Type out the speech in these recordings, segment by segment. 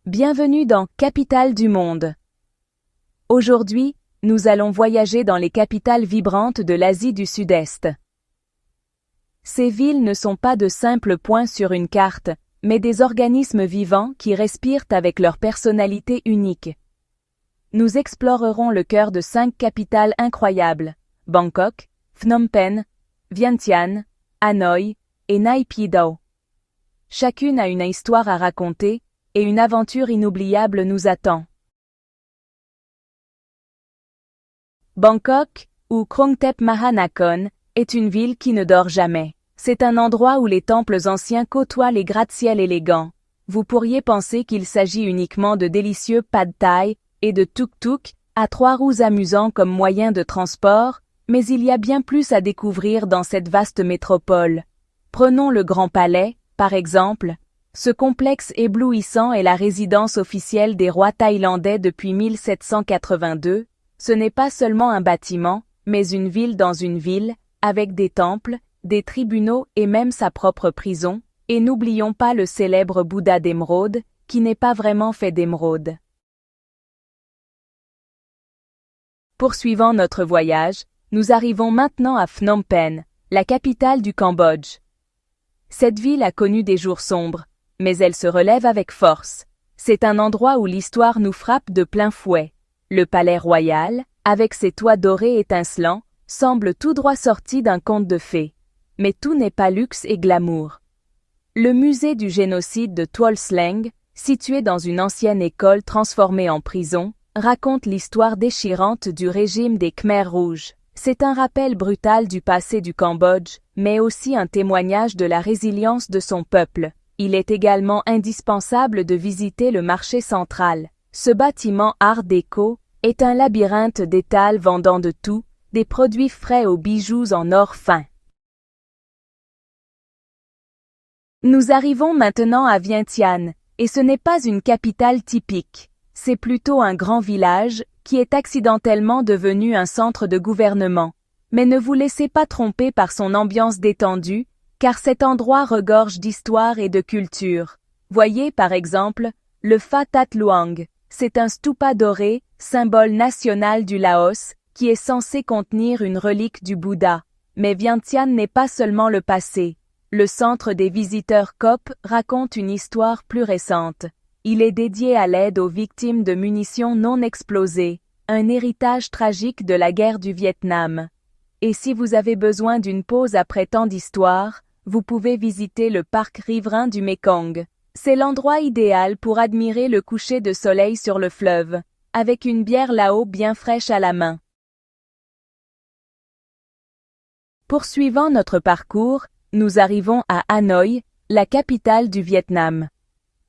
Bienvenue dans Capitale du monde. Aujourd'hui, nous allons voyager dans les capitales vibrantes de l'Asie du Sud-Est. Ces villes ne sont pas de simples points sur une carte, mais des organismes vivants qui respirent avec leur personnalité unique. Nous explorerons le cœur de 5 capitales incroyables, Bangkok, Phnom Penh, Vientiane, Hanoï et Naypyidaw. Chacune a une histoire à raconter, et une aventure inoubliable nous attend. Bangkok, ou Krungthep Maha Nakhon, est une ville qui ne dort jamais. C'est un endroit où les temples anciens côtoient les gratte-ciels élégants. Vous pourriez penser qu'il s'agit uniquement de délicieux pad thai et de tuk-tuk, à 3 roues amusants comme moyen de transport, mais il y a bien plus à découvrir dans cette vaste métropole. Prenons le Grand Palais, par exemple. Ce complexe éblouissant est la résidence officielle des rois thaïlandais depuis 1782. Ce n'est pas seulement un bâtiment, mais une ville dans une ville, avec des temples, des tribunaux et même sa propre prison, et n'oublions pas le célèbre Bouddha d'émeraude, qui n'est pas vraiment fait d'émeraude. Poursuivant notre voyage, nous arrivons maintenant à Phnom Penh, la capitale du Cambodge. Cette ville a connu des jours sombres, mais elle se relève avec force. C'est un endroit où l'histoire nous frappe de plein fouet. Le palais royal, avec ses toits dorés étincelants, semble tout droit sorti d'un conte de fées. Mais tout n'est pas luxe et glamour. Le musée du génocide de Tuol Sleng, situé dans une ancienne école transformée en prison, raconte l'histoire déchirante du régime des Khmers rouges. C'est un rappel brutal du passé du Cambodge, mais aussi un témoignage de la résilience de son peuple. Il est également indispensable de visiter le marché central. Ce bâtiment art déco est un labyrinthe d'étals vendant de tout, des produits frais aux bijoux en or fin. Nous arrivons maintenant à Vientiane, et ce n'est pas une capitale typique. C'est plutôt un grand village qui est accidentellement devenu un centre de gouvernement. Mais ne vous laissez pas tromper par son ambiance détendue, car cet endroit regorge d'histoire et de culture. Voyez par exemple le Pha That Luang. C'est un stupa doré, symbole national du Laos, qui est censé contenir une relique du Bouddha. Mais Vientiane n'est pas seulement le passé. Le centre des visiteurs COP raconte une histoire plus récente. Il est dédié à l'aide aux victimes de munitions non explosées, un héritage tragique de la guerre du Vietnam. Et si vous avez besoin d'une pause après tant d'histoire, vous pouvez visiter le parc riverain du Mekong. C'est l'endroit idéal pour admirer le coucher de soleil sur le fleuve, avec une bière Lao bien fraîche à la main. Poursuivant notre parcours, nous arrivons à Hanoï, la capitale du Vietnam.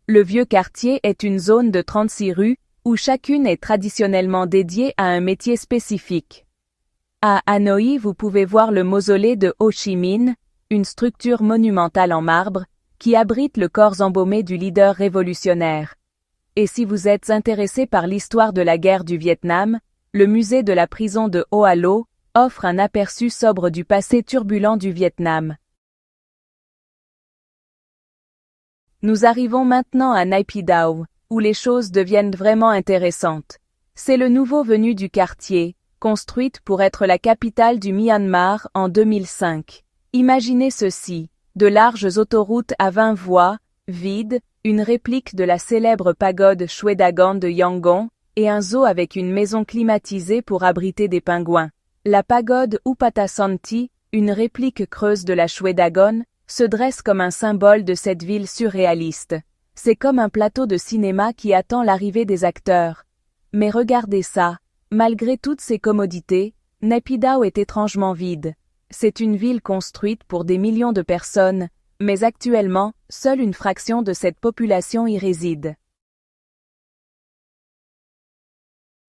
Le vieux quartier est une zone de 36 rues, où chacune est traditionnellement dédiée à un métier spécifique. À Hanoï, vous pouvez voir le mausolée de Ho Chi Minh, une structure monumentale en marbre, qui abrite le corps embaumé du leader révolutionnaire. Et si vous êtes intéressé par l'histoire de la guerre du Vietnam, le musée de la prison de Hoa Lo offre un aperçu sobre du passé turbulent du Vietnam. Nous arrivons maintenant à Naypyidaw, où les choses deviennent vraiment intéressantes. C'est le nouveau venu du quartier, construite pour être la capitale du Myanmar en 2005. Imaginez ceci, de larges autoroutes à 20 voies, vides, une réplique de la célèbre pagode Shwe Dagon de Yangon, et un zoo avec une maison climatisée pour abriter des pingouins. La pagode Upatasanti, une réplique creuse de la Shwe Dagon, se dresse comme un symbole de cette ville surréaliste. C'est comme un plateau de cinéma qui attend l'arrivée des acteurs. Mais regardez ça, malgré toutes ces commodités, Naypyidaw est étrangement vide. C'est une ville construite pour des millions de personnes, mais actuellement, seule une fraction de cette population y réside.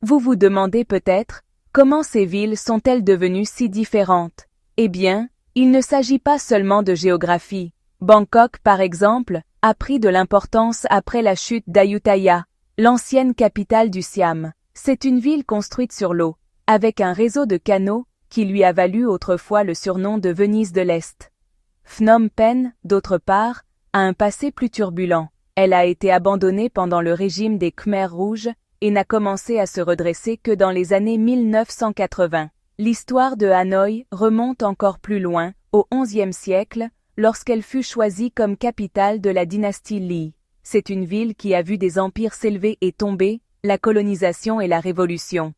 Vous vous demandez peut-être, comment ces villes sont-elles devenues si différentes? Eh bien, il ne s'agit pas seulement de géographie. Bangkok, par exemple, a pris de l'importance après la chute d'Ayutthaya, l'ancienne capitale du Siam. C'est une ville construite sur l'eau, avec un réseau de canaux qui lui a valu autrefois le surnom de Venise de l'Est. Phnom Penh, d'autre part, a un passé plus turbulent. Elle a été abandonnée pendant le régime des Khmers rouges et n'a commencé à se redresser que dans les années 1980. L'histoire de Hanoï remonte encore plus loin, au XIe siècle, lorsqu'elle fut choisie comme capitale de la dynastie Ly. C'est une ville qui a vu des empires s'élever et tomber, la colonisation et la révolution.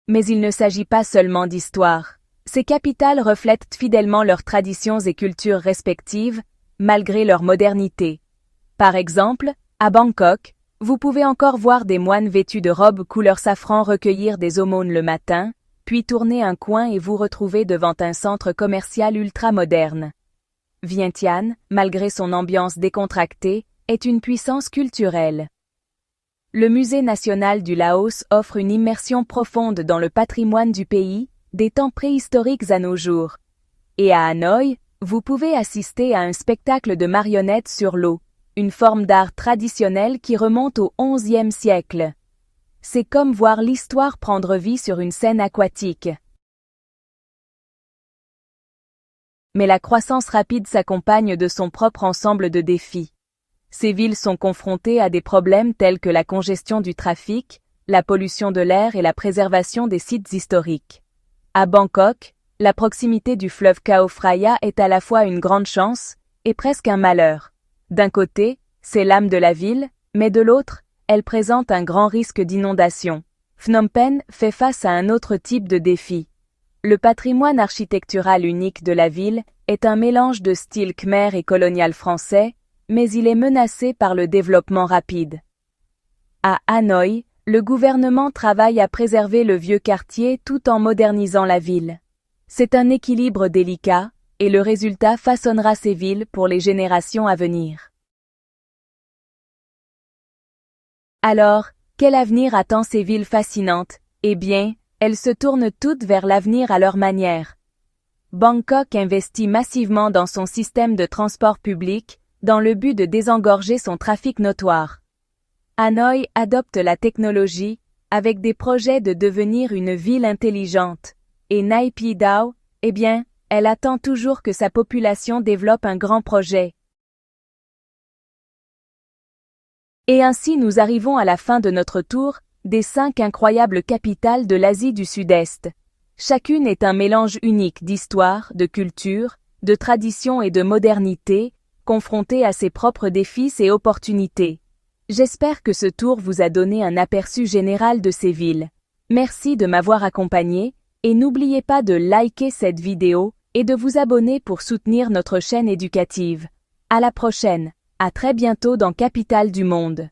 Mais il ne s'agit pas seulement d'histoire. Ces capitales reflètent fidèlement leurs traditions et cultures respectives, malgré leur modernité. Par exemple, à Bangkok, vous pouvez encore voir des moines vêtus de robes couleur safran recueillir des aumônes le matin, puis tourner un coin et vous retrouver devant un centre commercial ultra-moderne. Vientiane, malgré son ambiance décontractée, est une puissance culturelle. Le Musée national du Laos offre une immersion profonde dans le patrimoine du pays, des temps préhistoriques à nos jours. Et à Hanoï, vous pouvez assister à un spectacle de marionnettes sur l'eau, une forme d'art traditionnel qui remonte au XIe siècle. C'est comme voir l'histoire prendre vie sur une scène aquatique. Mais la croissance rapide s'accompagne de son propre ensemble de défis. Ces villes sont confrontées à des problèmes tels que la congestion du trafic, la pollution de l'air et la préservation des sites historiques. À Bangkok, la proximité du fleuve Chao Phraya est à la fois une grande chance et presque un malheur. D'un côté, c'est l'âme de la ville, mais de l'autre, elle présente un grand risque d'inondation. Phnom Penh fait face à un autre type de défi. Le patrimoine architectural unique de la ville est un mélange de style khmer et colonial français, mais il est menacé par le développement rapide. À Hanoï, le gouvernement travaille à préserver le vieux quartier tout en modernisant la ville. C'est un équilibre délicat, et le résultat façonnera ces villes pour les générations à venir. Alors, quel avenir attend ces villes fascinantes? Eh bien, elles se tournent toutes vers l'avenir à leur manière. Bangkok investit massivement dans son système de transport public, dans le but de désengorger son trafic notoire. Hanoï adopte la technologie, avec des projets de devenir une ville intelligente. Et Nay Pyi Taw, eh bien, elle attend toujours que sa population développe un grand projet. Et ainsi nous arrivons à la fin de notre tour des 5 incroyables capitales de l'Asie du Sud-Est. Chacune est un mélange unique d'histoire, de culture, de tradition et de modernité, confrontée à ses propres défis et opportunités. J'espère que ce tour vous a donné un aperçu général de ces villes. Merci de m'avoir accompagné, et n'oubliez pas de liker cette vidéo et de vous abonner pour soutenir notre chaîne éducative. À la prochaine, à très bientôt dans Capitale du Monde.